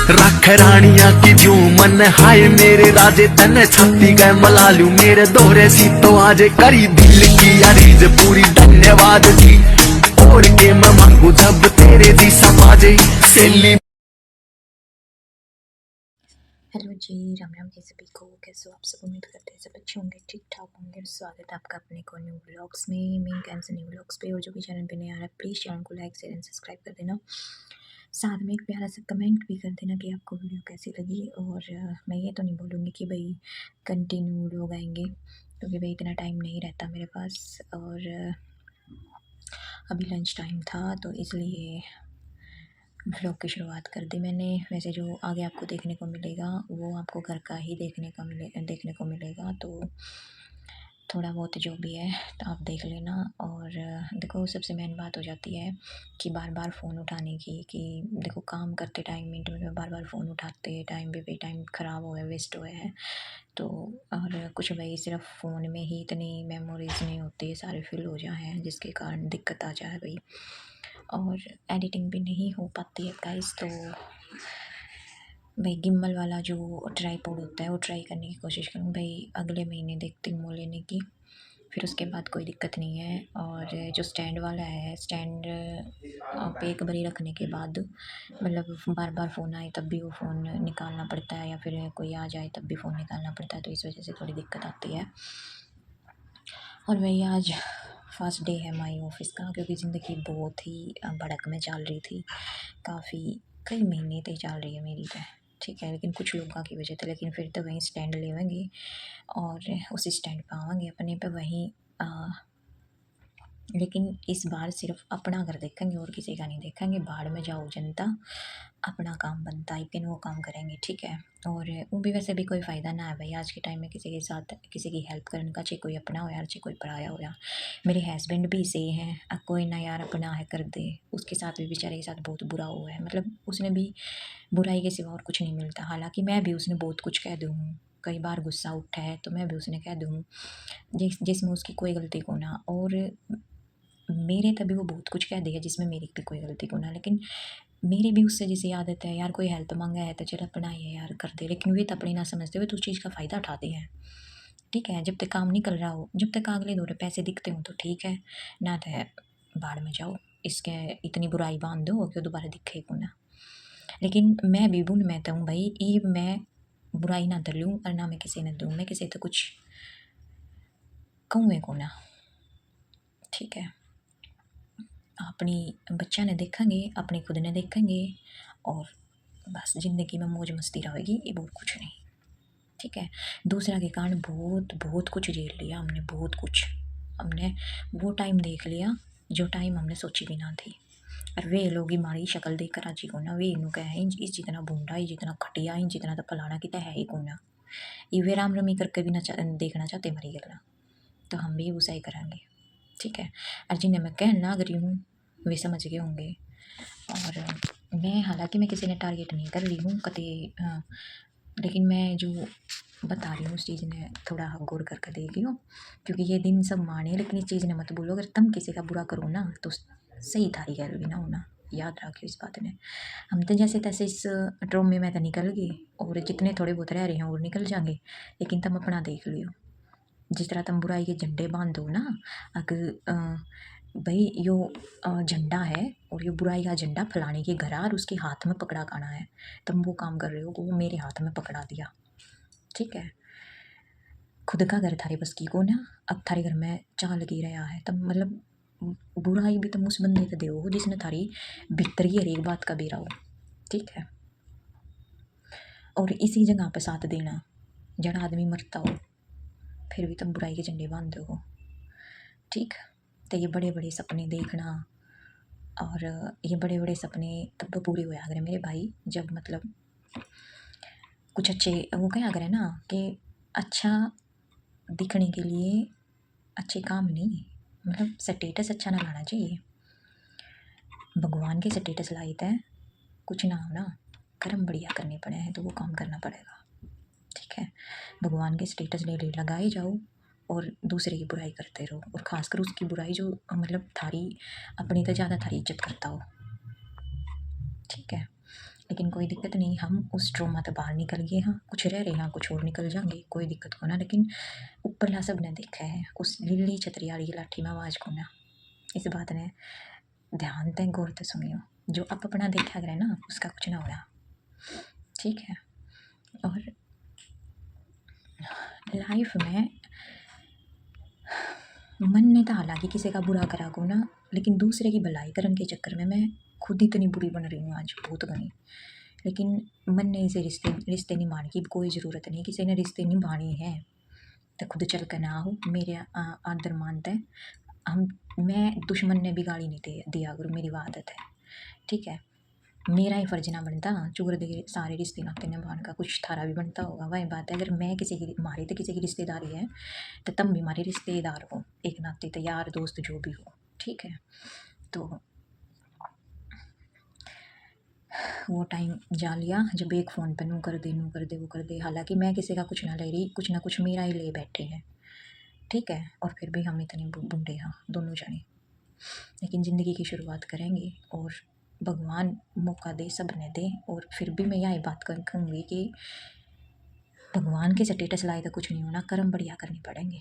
रख रानिया की जू मन हाय मेरे राजे तने छाती गए मला लू मेरे दोहरे सी तो आज करी दिल की अरीज पूरी धन्यवाद जी और के मैं मांगू जब तेरे जी समाजे सेली। हेलो जी, राम राम जी सभी को। कैसे हो आप सब? उम्मीद करते हैं सब अच्छे होंगे, ठीक ठाक होंगे। स्वागत है आपका अपने को न्यू व्लॉग्स में, मेन कैंसर न्यू व्लॉग्स पे। और जो भी चैनल पे नया आ रहा है प्लीज़ चैनल को लाइक शेयर एंड सब्सक्राइब कर देना। साथ में एक प्यारा सा कमेंट भी कर देना कि आपको वीडियो कैसी लगी। और मैं ये तो नहीं बोलूँगी कि भाई कंटिन्यू लोग आएंगे, क्योंकि भाई इतना टाइम नहीं रहता मेरे पास। और अभी लंच टाइम था तो इसलिए व्लॉग की शुरुआत कर दी मैंने। वैसे जो आगे आपको देखने को मिलेगा वो आपको घर का ही देखने को मिलेगा, तो थोड़ा बहुत जो भी है तो आप देख लेना। और देखो सबसे मेन बात हो जाती है कि बार बार फ़ोन उठाने की, कि देखो काम करते टाइम मिनट में बार बार फ़ोन उठाते टाइम पे टाइम ख़राब हुआ है, वेस्ट हुआ है। तो और कुछ भाई सिर्फ फ़ोन में ही इतनी मेमोरीज नहीं होती, सारे फिल हो जाए हैं जिसके कारण दिक्कत आ जाए भाई। और एडिटिंग भी नहीं हो पाती है गाइस। तो भाई गिम्बल वाला जो ट्राईपॉड होता है वो ट्राई करने की कोशिश करूँ भाई, अगले महीने देखती हूँ वो लेने की। फिर उसके बाद कोई दिक्कत नहीं है। और जो स्टैंड वाला है, स्टैंड पे एक बारी रखने के बाद मतलब बार बार फ़ोन आए तब भी वो फ़ोन निकालना पड़ता है, या फिर कोई आ जाए तब भी फ़ोन निकालना पड़ता है, तो इस वजह से थोड़ी दिक्कत आती है। और भाई आज फर्स्ट डे है माई ऑफिस का, क्योंकि ज़िंदगी बहुत ही भड़क में चल रही थी। काफ़ी कई महीने तक चल रही है मेरी तो, ठीक है। लेकिन कुछ लोगों की वजह से, लेकिन फिर तो वहीं स्टैंड लेवेंगे और उस स्टैंड पर आवेंगे अपने पे वहीं। लेकिन इस बार सिर्फ अपना घर देखेंगे और किसी का नहीं देखेंगे। बाहर में जाओ जनता, अपना काम बनता है लेकिन वो काम करेंगे, ठीक है। और वो भी वैसे भी कोई फ़ायदा ना है भाई आज के टाइम में किसी के साथ किसी की हेल्प करने का, चाहे कोई अपना हो यार चाहे कोई पराया हो यार। मेरे हस्बैंड भी इसे हैं, अब कोई ना यार अपना है कर दे, उसके साथ भी बेचारे के साथ बहुत बुरा हुआ है। मतलब उसने भी बुराई के सिवा और कुछ नहीं मिलता। हालांकि मैं भी उसने बहुत कुछ कह दूँ, कई बार गुस्सा उठा है तो मैं भी उसने कह दूँ जिसमें उसकी कोई गलती को ना। और मेरे तभी वो बहुत कुछ कह देगा जिसमें मेरी भी कोई गलती को ना। लेकिन मेरी भी उससे जैसी आदत है यार, कोई हेल्प मांगा है तो चल अपना ही है यार कर दे। लेकिन वे तो अपनी ना समझते हुए तो उस चीज़ का फ़ायदा उठाते हैं, ठीक है। जब तक काम नहीं कर रहा हो, जब तक अगले दो पैसे दिखते हो तो ठीक है, ना तो बाढ़ में जाओ। इसके इतनी बुराई बांध दो कि दोबारा दिखे को ना। लेकिन मैं भी बुन मैं तो हूँ भाई, ये मैं बुराई ना कर लूँ और ना मैं किसी ने दूँ, मैं किसी तो कुछ कहूँ को ना, ठीक है। अपनी बच्चा ने देखेंगे, अपने खुद ने देखेंगे, और बस ज़िंदगी में मौज मस्ती रहेगी, ये बहुत कुछ नहीं, ठीक है। दूसरा के कारण बहुत बहुत कुछ झेल लिया हमने, बहुत कुछ हमने वो टाइम देख लिया जो टाइम हमने सोची भी ना थी। और वे लोग हमारी शक्ल देख कर राजी को ना, वे इनू कहे इस जितना बूंदा, इस जितना खटिया, इन जितना तो फलाना कि है ही को ना। ये वे राम रमी करके भी ना देखना चाहते हमारी गला, तो हम भी उसा ही करेंगे, ठीक है। और जिन्हें मैं कहना लग रही हूँ वे समझ गए होंगे। और मैं हालांकि मैं किसी ने टारगेट नहीं कर रही हूँ कभी, लेकिन मैं जो बता रही हूँ उस चीज़ ने थोड़ा गौर करके देख लियो, क्योंकि ये दिन सब माने। लेकिन इस चीज़ ने मत बोलो, अगर तुम किसी का बुरा करो ना तो सही थारी गैर भी ना होना, याद रखियो इस बात ने। हम तो जैसे तैसे इस ट्रॉमे में तो निकल गए, और जितने थोड़े बहुत रह रहे हैं और निकल जाएंगे। लेकिन तुम अपना देख लियो, जिस तरह तुम बुराई के झंडे बांधो ना, अगर भाई यो झंडा है और ये बुराई का झंडा फलाने के घर और उसके हाथ में पकड़ा खाना है, तुम वो काम कर रहे हो वो मेरे हाथ में पकड़ा दिया, ठीक है। खुद का घर थारे बस की को ना, अब थारे घर में चाह लगी रहा है तब, मतलब बुराई भी तुम उस बंदे को दो जिसने थारी भीतर की हर एक बात का बेरा हो, ठीक है। और इसी जगह पे साथ देना जड़ा आदमी मरता हो, फिर भी तुम बुराई के झंडे बांध दो, ठीक। तो ये बड़े बड़े सपने देखना, और ये बड़े बड़े सपने तब पूरे हुआ अगर मेरे भाई, जब मतलब कुछ अच्छे वो क्या करें ना कि अच्छा दिखने के लिए अच्छे काम नहीं, मतलब स्टेटस अच्छा ना लाना चाहिए। भगवान के स्टेटस लाई है कुछ ना हो ना, कर्म बढ़िया करने पड़े हैं तो वो काम करना पड़ेगा, ठीक है। भगवान के स्टेटस ले ले लगाए जाओ और दूसरे की बुराई करते रहो, और ख़ासकर उसकी बुराई जो मतलब थारी अपनी तो ज़्यादा थारी इज्जत करता हो, ठीक है। लेकिन कोई दिक्कत नहीं, हम उस ट्रॉमा तो बाहर निकल गए हाँ, कुछ रह रहे हैं कुछ और निकल जाएंगे, कोई दिक्कत को ना। लेकिन ऊपरला सब ने देखा है, उस लिली छतरी वाली लाठी में आवाज़ को ना, इस बात ने ध्यान ते गौर से सुनियो। जो आप अपना देखा करे ना उसका कुछ ना होया, ठीक है। और लाइफ में मन ने तो हालांकि किसी का बुरा करा को ना, लेकिन दूसरे की भलाई करने के चक्कर में मैं खुद इतनी बुरी बन रही हूँ आज, बहुत बनी। लेकिन मन ने इसे रिश्ते रिश्ते निभाने की कोई ज़रूरत नहीं, किसी ने रिश्ते निभाने हैं तो खुद चल कर ना आओ, मेरे आदर मानते हैं हम। मैं दुश्मन ने भी गाली नहीं दिया करूँ, मेरी वो आदत है, ठीक है। मेरा ही फर्ज ना बनता चुगर दे सारे रिश्ते नाते निभाने का, कुछ थारा भी बनता होगा। वही बात है, अगर मैं किसी की हमारी तो किसी की रिश्तेदारी है तो तुम भी हमारे रिश्तेदार हो एक नाते, तो यार दोस्त जो भी हो, ठीक है। तो वो टाइम जा लिया जब एक फ़ोन पे नू कर दे वो कर दे, हालांकि मैं किसी का कुछ ना ले रही, कुछ ना कुछ मेरा ही ले बैठे हैं, ठीक है। और फिर भी हम इतने बूढ़े हाँ दोनों जने, लेकिन ज़िंदगी की शुरुआत करेंगे और भगवान मौका दे सब ने दे। और फिर भी मैं यही बात कहूँगी कि भगवान के स्टेटस लाए तो कुछ नहीं होना, कर्म बढ़िया करने पड़ेंगे,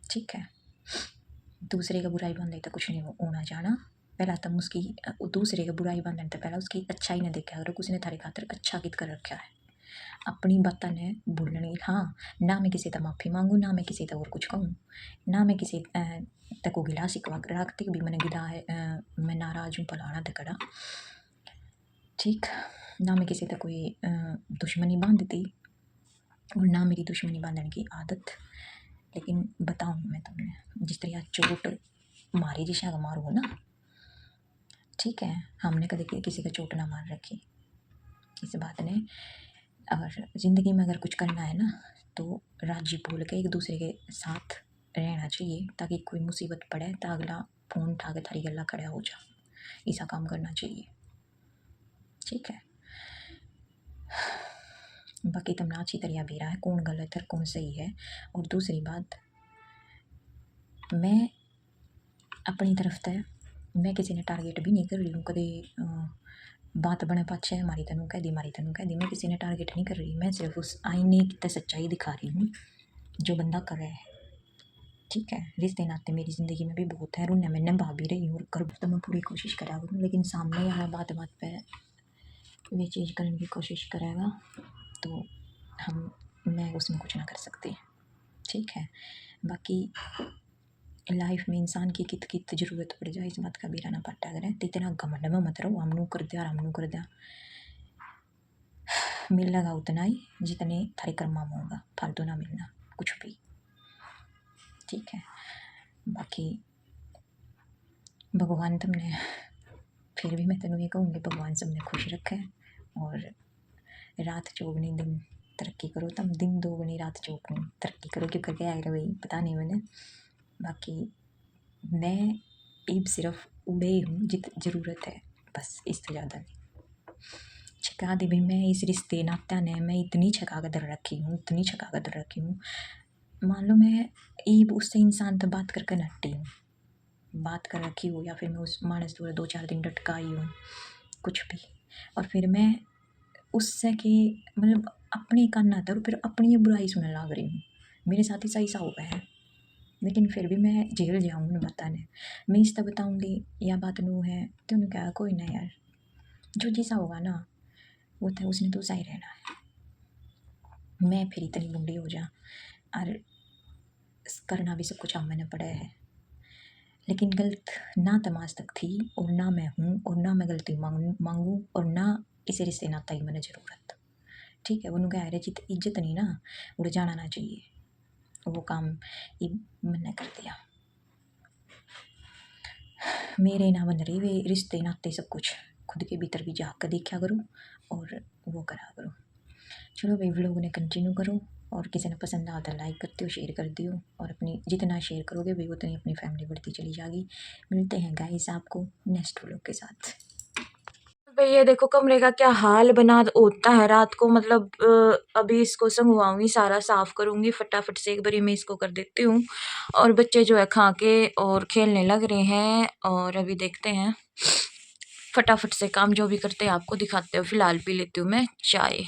ठीक है। दूसरे का बुराई बंदे तो कुछ नहीं होना जाना, पहला तुम उसकी दूसरे का बुराई बंधन तो पहला उसकी अच्छाई ने देखा, अगर उसने थारे खातर अच्छा कित कर रखा है, अपनी बातों ने भूलनी हाँ ना। मैं किसी तक माफ़ी मांगूँ ना मैं किसी तक और कुछ कहूँ, ना मैं किसी तक को गिला शिकवा रखती भी मैंने गिला है, मैं नाराज हूँ फलाना तकड़ा, ठीक। ना मैं किसी तक कोई दुश्मनी बांधती और ना मेरी दुश्मनी बांधने की आदत। लेकिन बताऊँ मैं तुमने जिस तरह चोट मारी दिशा का मारू ना, ठीक है, हमने कभी किसी का चोट ना मार रखी इस बात ने। और ज़िंदगी में अगर कुछ करना है ना तो राजी बोल के एक दूसरे के साथ रहना चाहिए, ताकि कोई मुसीबत पड़े तो अगला फ़ोन उठा के थारी गला खड़ा हो जा, ऐसा काम करना चाहिए, ठीक है। बाकी तुमने अच्छी तरह भी रहा है कौन गलत है कौन सही है। और दूसरी बात, मैं अपनी तरफ से मैं किसी ने टारगेट भी नहीं कर रही हूँ कभी, बात बने पाछे हमारी तनू कह दी मारी तनू कह दी, मैं किसी ने टारगेट नहीं कर रही, मैं सिर्फ उस आईने की सच्चाई दिखा रही हूँ जो बंदा कर रहा है, ठीक है। रिश्ते नाते मेरी ज़िंदगी में भी बहुत है, रुन्ना मैं निभा भी रही हूँ और कर तो मैं पूरी कोशिश करा करूँ, लेकिन सामने वाला बात बात पे वे चीज़ करने की कोशिश करेगा तो मैं उसमें कुछ ना कर सकती, ठीक है। बाकी लाइफ में इंसान की कित कित ज़रूरत पड़ जाए इस बात का भी रहना पड़ता है, तो इतना घमंड में मत रहो हमनू कर दिया हमनू कर दिया, मिलेगा उतना ही जितने थारे कर्मा में होगा, फालतू ना मिलना कुछ भी, ठीक है। बाकी भगवान तुमने फिर भी मैं तेनों ये कहूँगी भगवान सबने खुश रखे और रात चौगनी दिन तरक्की करो, तुम दिन दोगुनी रात चौगनी तरक्की करो, क्यों करके आएगा भाई पता नहीं मैंने। बाकी मैं अब सिर्फ उड़े हूँ जित ज़रूरत है, बस इससे ज़्यादा नहीं। छका दे भाई मैं इस रिश्ते नात्या ने मैं इतनी छका कर रखी हूँ, इतनी छका कर रखी हूँ, मान लो मैं ईब उससे इंसान तो बात करके नट्टी हूँ, बात कर रखी हो या फिर मैं उस मानस दूर 2-4 दिन डटकाई हूँ कुछ भी, और फिर मैं उससे कि मतलब अपनी कान था फिर अपनी बुराई सुनने लग रही हूँ, मेरे साथ ही सही सा हुआ है, लेकिन फिर भी मैं जेल जाऊँगी बताने, मैं इस तरह बताऊँगी या बात नू है तो उन्हें क्या कोई ना यार जो जैसा होगा ना वो तो उसने तो सही रहना है, मैं फिर इतनी बूढ़ी हो जा और करना भी सब कुछ हम मैंने पड़ा है, लेकिन गलत ना तमाज तक थी और ना मैं हूँ और ना मैं गलती मांगूँ और ना इसे रिश्ते नाता ही मैंने ज़रूरत, ठीक है। वो कह रहे जित इज्जत नहीं ना उड़ जाना ना चाहिए, वो काम मैंने कर दिया, मेरे ना बन रही वे रिश्ते नाते सब कुछ खुद के भीतर भी झाँक कर देखा करो और वो करा करो। चलो भाई व्लॉग ने कंटिन्यू करो और किसी ने पसंद आता लाइक करते हो शेयर कर दियो, और अपनी जितना शेयर करोगे भाई उतनी अपनी फैमिली बढ़ती चली जाएगी। मिलते हैं गाइस आपको नेक्स्ट व्लॉग के साथ। भाई ये देखो कमरे का क्या हाल बना होता है रात को, मतलब अभी इसको संगवाऊंगी सारा साफ करूंगी फटाफट से एक बारी मैं इसको कर देती हूँ, और बच्चे जो है खा के और खेलने लग रहे हैं, और अभी देखते हैं फटाफट से काम जो भी करते हैं आपको दिखाते हो। फ़िलहाल पी लेती हूँ मैं चाय।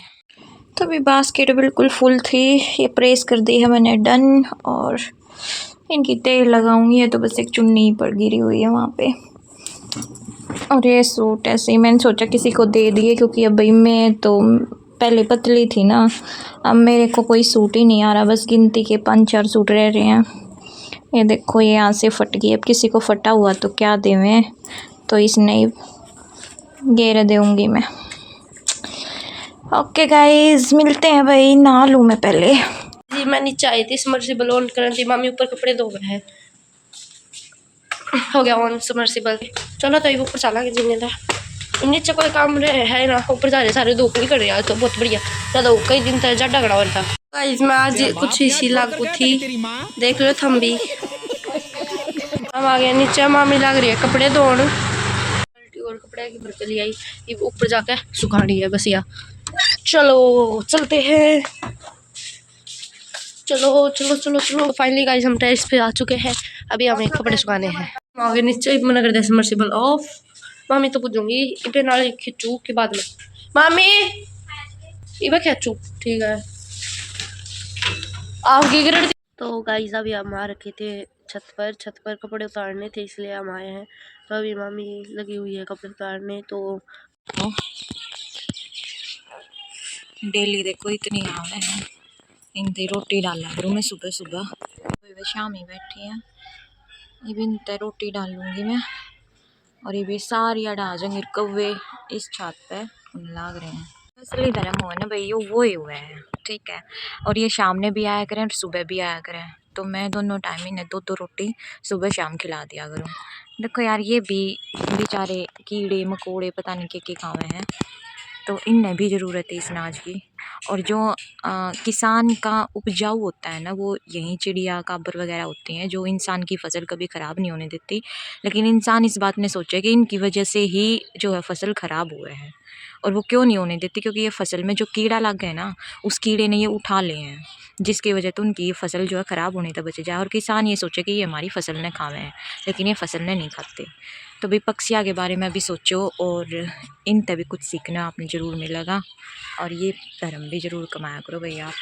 तो अभी बास्केट बिल्कुल फुल थी, ये प्रेस कर दी है मैंने डन, और इनकी तेल लगाऊंगी। ये तो बस एक चुन्नी पर गिरी हुई है वहाँ पे। और ये सूट ऐसे ही मैंने सोचा किसी को दे दिए, क्योंकि अब भाई मैं तो पहले पतली थी ना, अब मेरे को कोई सूट ही नहीं आ रहा, बस गिनती के 5-4 सूट रह रहे हैं। ये देखो ये यहाँ से फट गई, अब किसी को फटा हुआ तो क्या देवें, तो इसने ही घेर दूँगी मैं। ओके गाइस, मिलते हैं भाई, नहा लूँ मैं पहले जी। मैं नीचे आई थी सबमर्सिबल ऑन करन थी, मामी ऊपर कपड़े धो गए हैं, हो गया ऑन सबमर्सिबल। चलो तो ऊपर चला के जीने ला, नीचे कोई काम रहे है ना, ऊपर जा रहे सारे धूप नहीं कर रहे तो बहुत बढ़िया। ज़्यादा कई दिन तक ज़्यादा गड़ा हुआ था गाइस। मैं आज कुछ इसी लागू थी, देख लो थम भी। हम आ गए नीचे, मामी लग रही है कपड़े धोने, और कपड़े की भर चली आई, ये ऊपर जाकर सुखानी है बस। या चलो चलते हैं, चलो चलो चलो चलो। फाइनली गाइस हम टेरेस पे आ चुके हैं, अभी हमें कपड़े सुखाने हैं। आगे नीचे मना कर दे सबमर्सिबल ऑफ। मामी तो पूछूंगी इबे नाल खिंचू के बाद में, मामी इबे खिंचू ठीक है आगे गिर। तो गाइस अभी हम आ रखे थे छत पर कपड़े उतारने थे, इसलिए हम आए हैं। तो अभी मामी लगी हुई है कपड़े उतारने। तो डेली देखो इतनी आवे हैं, इनते रोटी डाला करूँ मैं सुबह सुबह, वे शाम ही बैठी हैं, ये भी इनते रोटी डालूंगी मैं। और ये भी सारी अड़ा जाएंगे कौवे इस छत पे लाग रहे हैं। असली धर्म हो ना भाई, ये वो ही हुआ है ठीक है। और ये शाम ने भी आया करें और सुबह भी आया करें, तो मैं दोनों टाइम इन्हें 2-2 रोटी सुबह शाम खिला दिया करूँ। देखो यार ये भी बेचारे कीड़े मकोड़े पता नहीं क्या खावे हैं, तो इन्हें भी ज़रूरत है इस अनाज की। और जो किसान का उपजाऊ होता है ना, वो यही चिड़िया काबर वगैरह होती हैं जो इंसान की फसल कभी ख़राब नहीं होने देती। लेकिन इंसान इस बात ने सोचा कि इनकी वजह से ही जो है फसल ख़राब हुए हैं, और वो क्यों नहीं होने देती, क्योंकि ये फसल में जो कीड़ा लग गए ना, उस कीड़े ने ये उठा लिए हैं, जिसकी वजह तो उनकी ये फसल जो है ख़राब होने तक बच जाए। और किसान ये सोचे कि ये हमारी फसल ने खावे हैं, लेकिन ये फसल ने नहीं खाते। तो भी पक्षियों के बारे में भी सोचो, और इन तभी कुछ सीखना आपने ज़रूर मिलेगा, और ये धर्म भी ज़रूर कमाया करो भैया आप।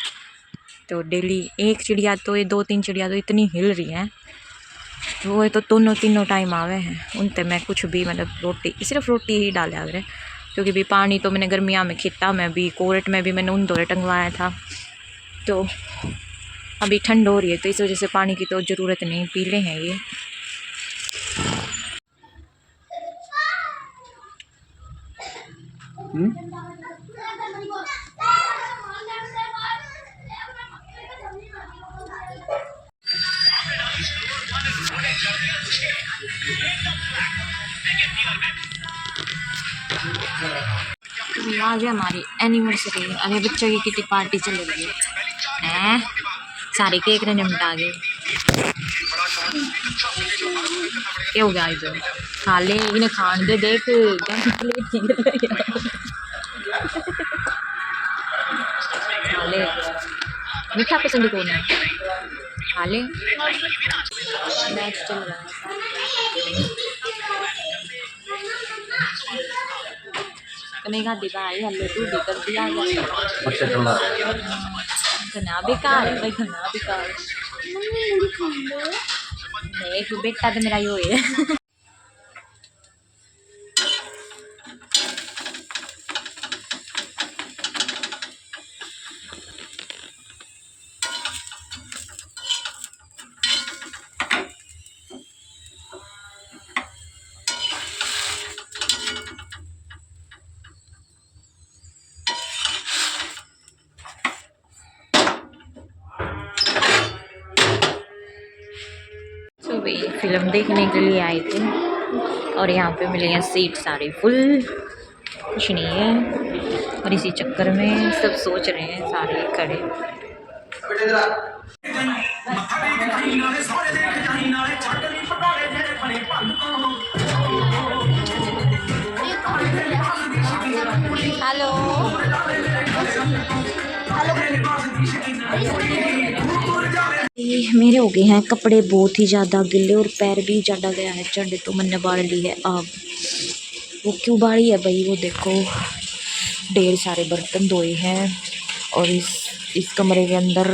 तो डेली एक चिड़िया तो ये 2-3 चिड़िया तो इतनी हिल रही हैं, वो तो दोनों तीनों टाइम आवे हैं, उन तक मैं कुछ भी मतलब रोटी सिर्फ रोटी ही डाला करें। क्योंकि भी पानी तो मैंने गर्मियाँ में खेता में भी कोरट में भी मैंने उन दौरे टंगवाया था, तो अभी ठंड हो रही है तो इस वजह से पानी की तो ज़रूरत नहीं, पीले हैं ये। आज हमारी एनिवर्सरी है, अरे बच्चों की किटी पार्टी चल रही है, सारे केक ने निपटा गए। क्या हो गया इधर, खा ले इन्हें खान दे, देख खा ले, मीठा पसंद कौन है, खा ले। मैच चल रहा है, कनेगा दिखाई हल्ले तू भी कर दिया घना बेकार है भाई, घना बेकार। देख बेटा तो मेरा यो है। फिल्म देखने के लिए आए थे, और यहाँ पे मिले हैं सीट सारी फुल, कुछ नहीं है। और इसी चक्कर में सब सोच रहे हैं सारे खड़े। हेलो मेरे हो गए हैं कपड़े बहुत ही ज़्यादा गिले, और पैर भी ज़्यादा गया है चढ़, तो मैंने बाढ़ ली है अब। वो क्यों बाड़ी है भाई, वो देखो ढेर सारे बर्तन धोए हैं। और इस कमरे के अंदर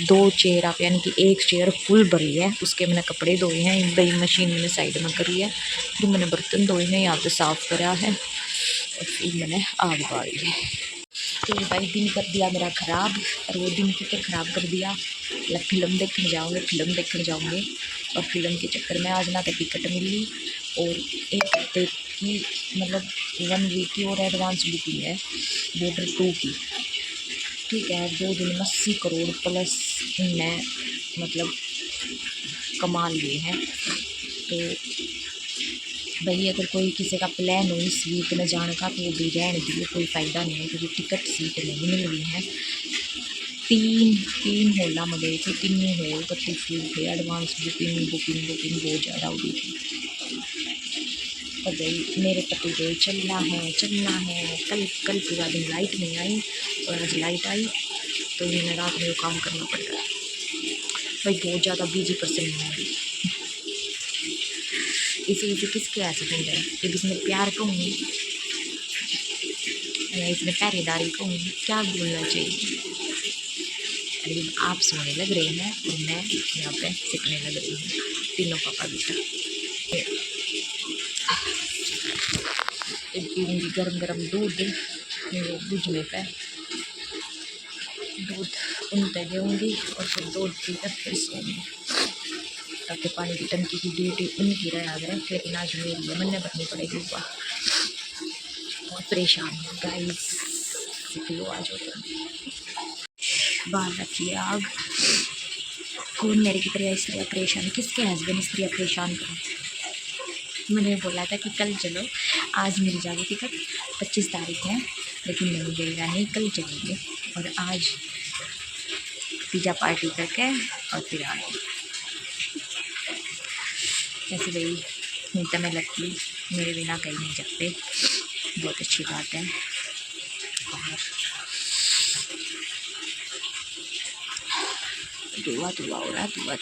2 चेयर आप यानी कि 1 चेयर फुल भरी है, उसके मैंने कपड़े धोए हैं, भाई मशीन मैंने साइड में करी है, फिर मैंने बर्तन धोए हैं, यहाँ पे साफ़ करा है और फिर मैंने आग बाड़ी है। तो भाई दिन कर दिया मेरा ख़राब। और वो दिन क्यों ख़राब कर दिया, फिल्म देखने जाऊँगे और फिल्म के चक्कर में आज ना तो टिकट मिली और 1 हफ्ते की मतलब 1 वीक की और एडवांस बुकिंग है बॉर्डर 2 की। ठीक है, 2 दिन में 80 करोड़ प्लस मैं मतलब कमा लिए हैं। तो भाई अगर कोई किसी का प्लान हो इस वीक में जाने का तो वो भी रहने के लिए कोई फ़ायदा नहीं है, क्योंकि टिकट सीट नहीं मिल रही है। तीन हॉल में गए थे, तीनों हॉल कत्ती फुल थे, एडवांस बुकिंग बहुत ज़्यादा हो गई थी। और भाई मेरे पति गए चलना है। कल पूरा दिन लाइट नहीं आई और आज लाइट आई तो इन्हें रात में वो काम करना पड़ रहा है। भाई बहुत ज़्यादा बिजी पर्सन है अभी। इसी किसके एक्सीडेंट है, एक इसमें प्यार कहूँगी या इसमें पहरेदारी कहूँगी, क्या बोलना चाहिए। अभी आप सोने लग रहे हैं और मैं यहाँ पे सीखने लग रही हूँ, तीनों पापा भी था। पीऊँगी गरम दूध, मेरे बुझने पे दूध उनते देऊँगी और फिर दूध पीकर फिर सोऊंगी, ताकि पानी की टंकी की ड्यूटी उनकी रह रहे, लेकिन आज मेरी है, मनने भरनी पड़ेगी। बहुत परेशान हूँ गाइस, सीख आज होता बाहर रखिए आग। कौन मेरे की तरह स्त्रियाँ परेशान, किसके हस्बैंड स्त्रियाँ परेशान करें। मैंने बोला था कि कल चलो, आज मिल जाएगी टिकट, 25 तारीख है, लेकिन नहीं मिलेगा, नहीं कल चलेंगे। और आज पिज़्ज़ा पार्टी करके और फिर आगे ऐसे भाई नीता में लड़की मेरे बिना कहीं नहीं सकते, बहुत अच्छी बात है। और दुआ हो रहा, दुआ